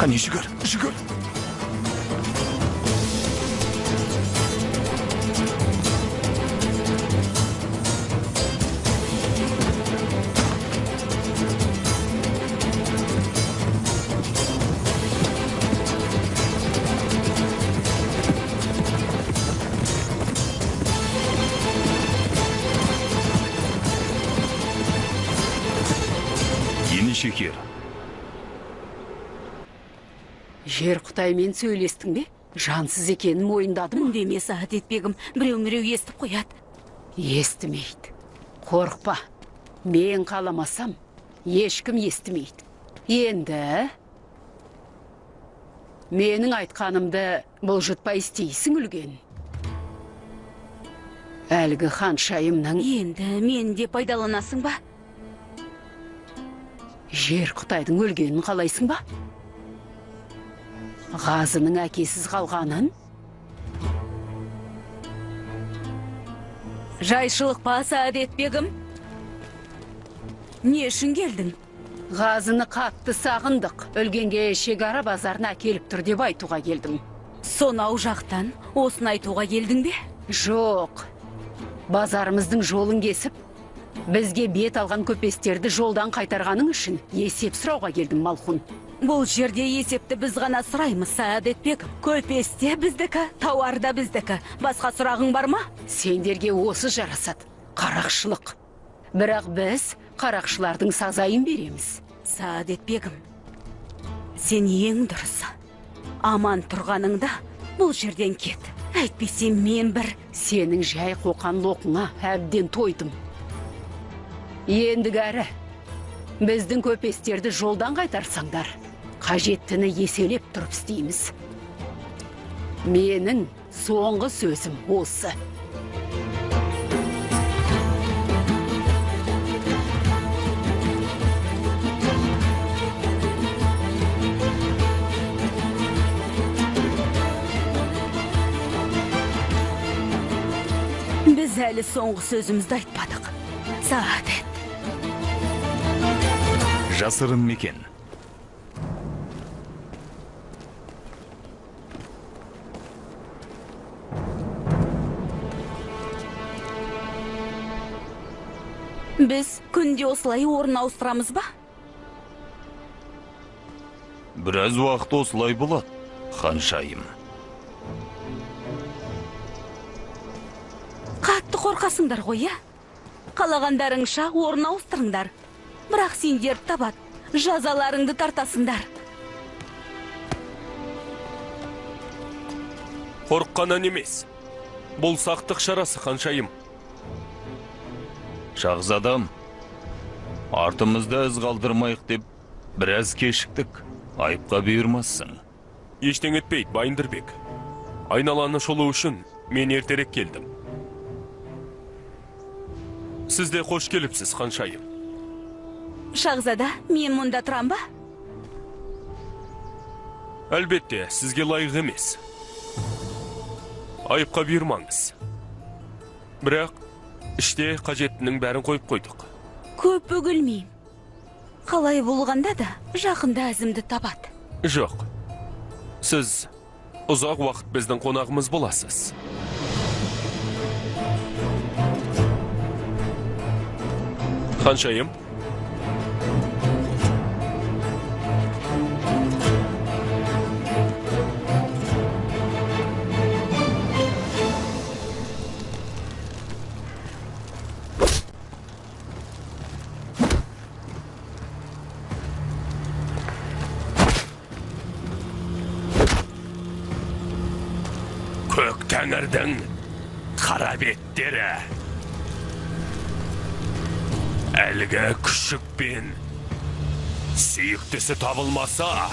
Қане жүгір, жүгір. Ені шекер. Жер Құтаймен сөйлестің бе? Жансыз екенін мойындадым. Үндеме Сағадетбегім, біреу-міреу естіп қояды. Естімейді. Қорықпа. Мен қаламасам, ешкім естімейді. Енді менің айтқанымды бұлжытпай істейсің үлген. Әлгі ханшайымның Енді мен де пайдаланасың ба? Жер Құтайдың өлгенін қалайсың ба? Ғазының әкесіз қалғанын? Жайшылық па, Сағадетбегім? Не үшін келдің? Ғазыны қатты сағындық. Өлгенге шекара базарына келіп тұр деп айтуға келдім. Сонау жақтан осыны айтуға келдің бе? Жоқ. Базарымыздың жолын кесіп, бізге бет алған көпестерді жолдан қайтарғаның үшін есеп сұрауға келдім, Малхун. Бұл жерде есепті біз ғана сұраймыз, Сағадетбегім. Көпесте біздікі, тауарда біздікі. Басқа сұрағың бар ма? Сендерге осы жарасады. Қарақшылық. Бірақ біз қарақшылардың сазайын береміз. Сағадетбегім, сен ең дұрысы. Аман тұрғаныңда бұл жерден кет. Әйтпесе мен бір... Сенің жай қоқан лоқыңа әбден тойдым. Ендігі әрі, біздің көпестерді жолдан қайтарсаңдар, қажеттіні еселеп тұрып істейміз. Менің соңғы сөзім осы. Біз әлі соңғы сөзімізді айтпадық. Сағадет. Жасырын мекен. Біз күнде осылай орын ауыстырамыз ба? Біраз уақыт осылай болады, ханшайым. Қатты қорқасыңдар ғой, я? Қалағандарыңша орын ауыстырыңдар. Бірақ сендер табат, жазаларыңды тартасыңдар. Қорыққанан емес. Бұл сақтық шарасы, ханшайым. Шахзадам, артымызда із қалдырмайық деп біраз кешіктік. Айыпқа бұйырмассың. Ештен етпейді, Байындырбек. Айналаны шолу үшін мен ертерек келдім. Сіз де қош келіпсіз, ханшайым. Шахзада, мен мұнда тұрам ба? Әлбетте, сізге лайық емес. Айыпқа бұйырмаңыз. Бірақ, іште қажеттінің бәрін қойып қойдық. Көп бөгілмейм. Қалай болғанда да жақында әзімді табады. Жоқ. Сіз ұзақ уақыт біздің қонағымыз боласыз. Ханшайым. Көк тәңірдің қара беттері. Әлгі күшік пен сүйіктісі табылмаса,